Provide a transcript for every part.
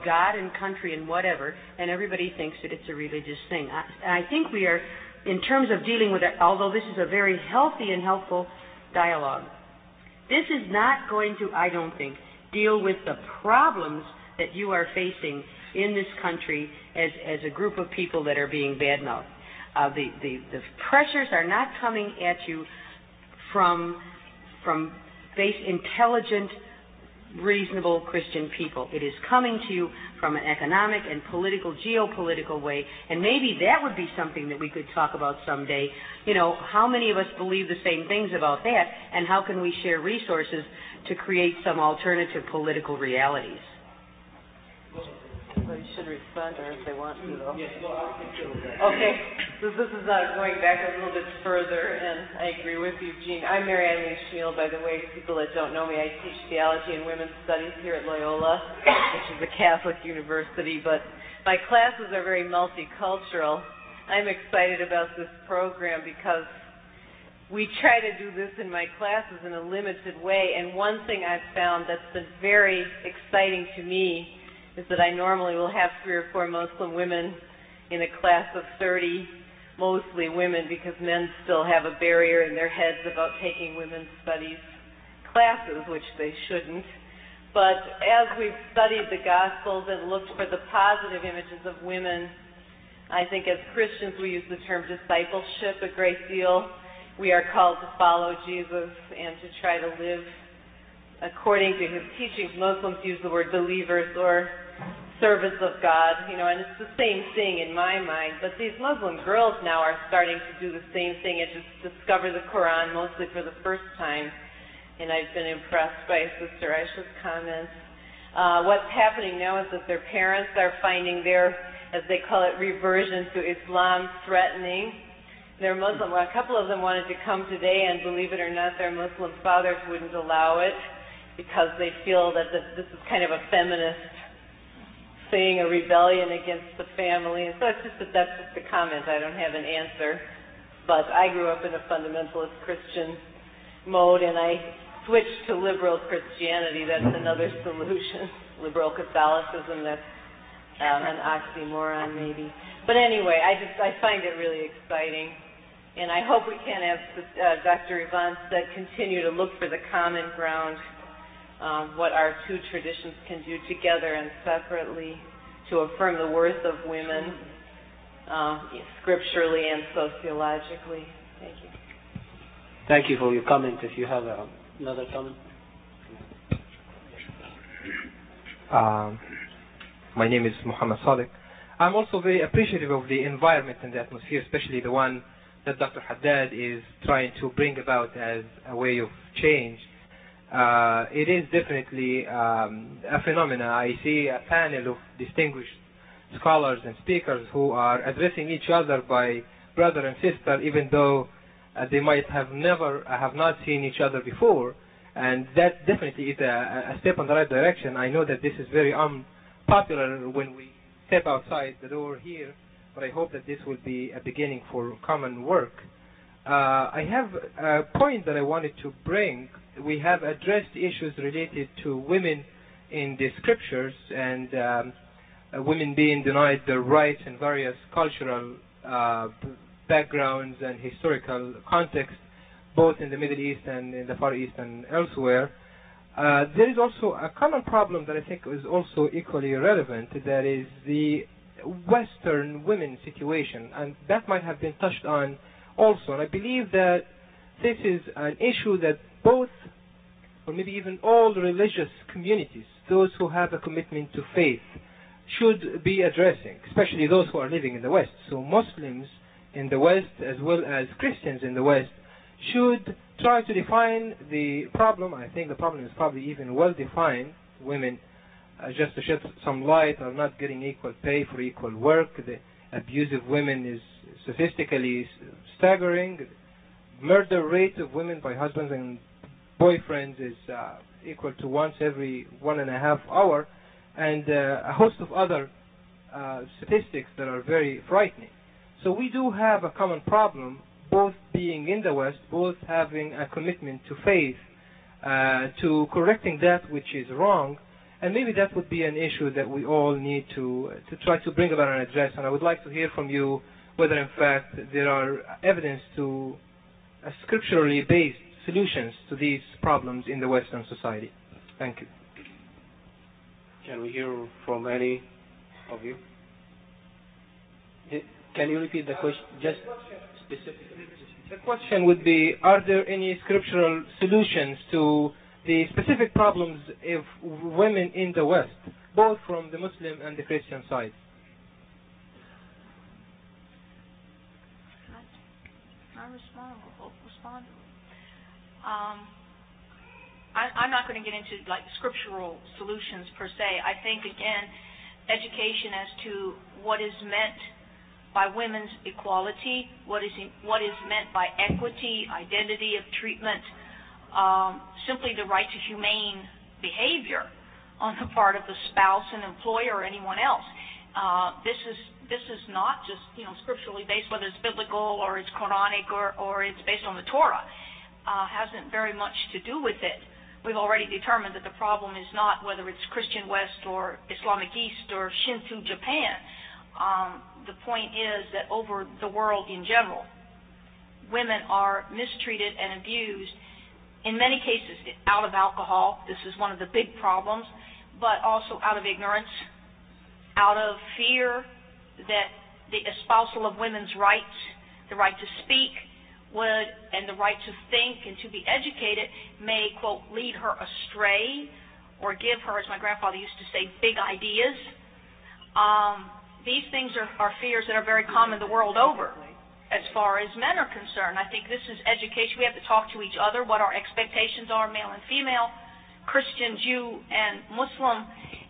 God and country and whatever, and everybody thinks that it's a religious thing. I think we are, in terms of dealing with it, although this is a very healthy and helpful dialogue, this is not going to, I don't think, deal with the problems that you are facing in this country as a group of people that are being badmouthed. The pressures are not coming at you from intelligent, reasonable Christian people. It is coming to you from an economic and political, geopolitical way, and maybe that would be something that we could talk about someday. You know, how many of us believe the same things about that, and how can we share resources to create some alternative political realities? Somebody should respond, or if they want to, though. Okay, so this is going back a little bit further, and I agree with you, Jean. I'm Mary Eileen Schmiel, by the way. People that don't know me, I teach theology and women's studies here at Loyola, which is a Catholic university, but my classes are very multicultural. I'm excited about this program because we try to do this in my classes in a limited way, and one thing I've found that's been very exciting to me is that I normally will have 3 or 4 Muslim women in a class of 30, mostly women, because men still have a barrier in their heads about taking women's studies classes, which they shouldn't. But as we've studied the Gospels and looked for the positive images of women, I think as Christians we use the term discipleship a great deal. We are called to follow Jesus and to try to live according to his teachings. Muslims use the word believers or service of God, you know, and it's the same thing in my mind. But these Muslim girls now are starting to do the same thing and just discover the Quran mostly for the first time. And I've been impressed by Sister Ayesha's comments. What's happening now is that their parents are finding their, as they call it, reversion to Islam threatening. They're Muslim. Well, a couple of them wanted to come today, and believe it or not, their Muslim fathers wouldn't allow it because they feel that this is kind of a feminist thing, a rebellion against the family. And so that's just a comment. I don't have an answer. But I grew up in a fundamentalist Christian mode, and I switched to liberal Christianity. That's another solution. Liberal Catholicism, that's an oxymoron maybe. But anyway, I find it really exciting. And I hope we can, as Dr. Yvonne said, continue to look for the common ground, what our two traditions can do together and separately to affirm the worth of women scripturally and sociologically. Thank you. Thank you for your comment. If you have another comment. My name is Muhammad Sadiq. I'm also very appreciative of the environment and the atmosphere, especially the one that Dr. Haddad is trying to bring about as a way of change. It is definitely a phenomenon. I see a panel of distinguished scholars and speakers who are addressing each other by brother and sister, even though they might have not seen each other before. And that definitely is a step in the right direction. I know that this is very unpopular when we step outside the door here, but I hope that this will be a beginning for common work. I have a point that I wanted to bring. We have addressed issues related to women in the scriptures and women being denied their rights in various cultural backgrounds and historical contexts, both in the Middle East and in the Far East and elsewhere. There is also a common problem that I think is also equally relevant, that is the Western women situation, and that might have been touched on also. And I believe that this is an issue that both, or maybe even all religious communities, those who have a commitment to faith, should be addressing, especially those who are living in the West. So Muslims in the West, as well as Christians in the West, should try to define the problem. I think the problem is probably even well defined. Women, just to shed some light, are not getting equal pay for equal work. The abuse of women is statistically staggering. Murder rate of women by husbands and boyfriends is equal to once every 1.5 hours, and a host of other statistics that are very frightening. So we do have a common problem, both being in the West, both having a commitment to faith, to correcting that which is wrong, And maybe that would be an issue that we all need to try to bring about and address. And I would like to hear from you whether, in fact, there are evidence to scripturally based solutions to these problems in the Western society. Thank you. Can we hear from any of you? Can you repeat the question? Just specifically. The question would be, are there any scriptural solutions to the specific problems of women in the West, both from the Muslim and the Christian side? I respond. I'm not going to get into like scriptural solutions per se. I think again, education as to what is meant by women's equality, what is meant by equity, identity of treatment, simply the right to humane behavior on the part of the spouse and employer or anyone else. This is not just scripturally based, whether it's biblical or it's Quranic or it's based on the Torah. Hasn't very much to do with it. We've already determined that the problem is not whether it's Christian West or Islamic East or Shinto Japan. The point is that over the world in general, women are mistreated and abused, in many cases out of alcohol. This is one of the big problems, but also out of ignorance, out of fear that the espousal of women's rights, the right to speak, and the right to think and to be educated may, quote, lead her astray or give her, as my grandfather used to say, big ideas. These things are fears that are very common the world over as far as men are concerned. I think this is education. We have to talk to each other, what our expectations are, male and female, Christian, Jew, and Muslim,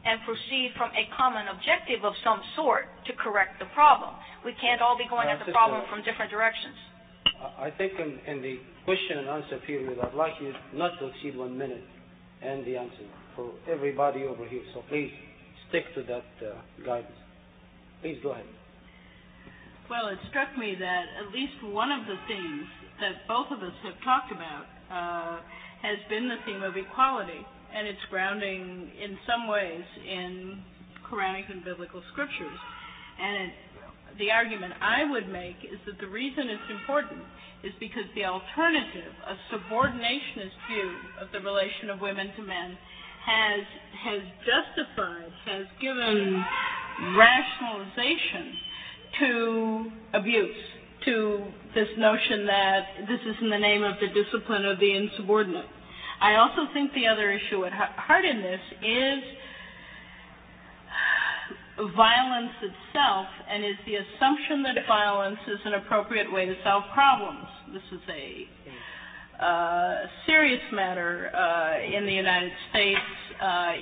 and proceed from a common objective of some sort to correct the problem. We can't all be going at the problem from different directions. I think in the question and answer period, I'd like you not to exceed 1 minute and the answer for everybody over here. So please stick to that guidance. Please go ahead. Well, it struck me that at least one of the themes that both of us have talked about has been the theme of equality, and its grounding in some ways in Quranic and biblical scriptures. And the argument I would make is that the reason it's important is because the alternative, a subordinationist view of the relation of women to men, has justified, has given rationalization to abuse, to this notion that this is in the name of the discipline of the insubordinate. I also think the other issue at heart in this is violence itself, and is the assumption that violence is an appropriate way to solve problems. This is a serious matter in the United States.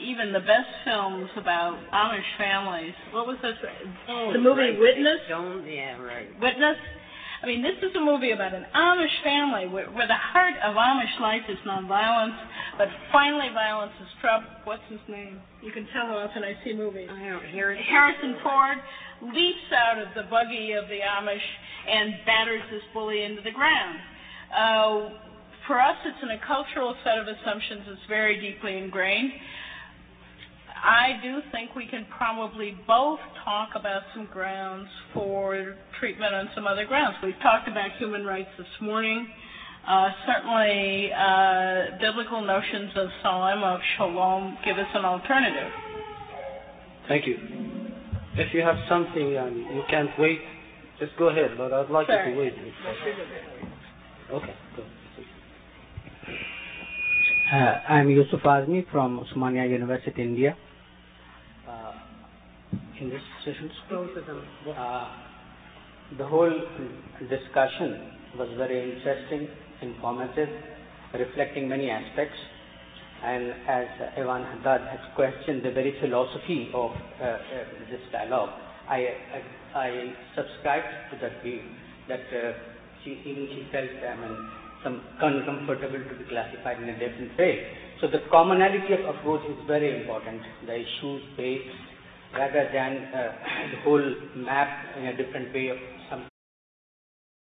Even the best films about Amish families. What was that? The movie Witness? Yeah, right. Witness? I mean, this is a movie about an Amish family where the heart of Amish life is nonviolence, but finally violence is trumped. What's his name? You can tell how often I see movies. Harrison Ford leaps out of the buggy of the Amish and batters this bully into the ground. For us, it's in a cultural set of assumptions that's very deeply ingrained. I do think we can probably both talk about some grounds for treatment on some other grounds. We've talked about human rights this morning. Certainly, biblical notions of salam, of shalom, give us an alternative. Thank you. If you have something and you can't wait, just go ahead, but I'd like you to wait. Okay, go. I'm Yusuf Azmi from Osmania University, India. In this session, the whole discussion was very interesting, informative, reflecting many aspects. And as Evan Haddad has questioned the very philosophy of this dialogue, I subscribe to that view that she felt some uncomfortable to be classified in a different way. So the commonality of approach is very important. The issues based rather than the whole map in a different way of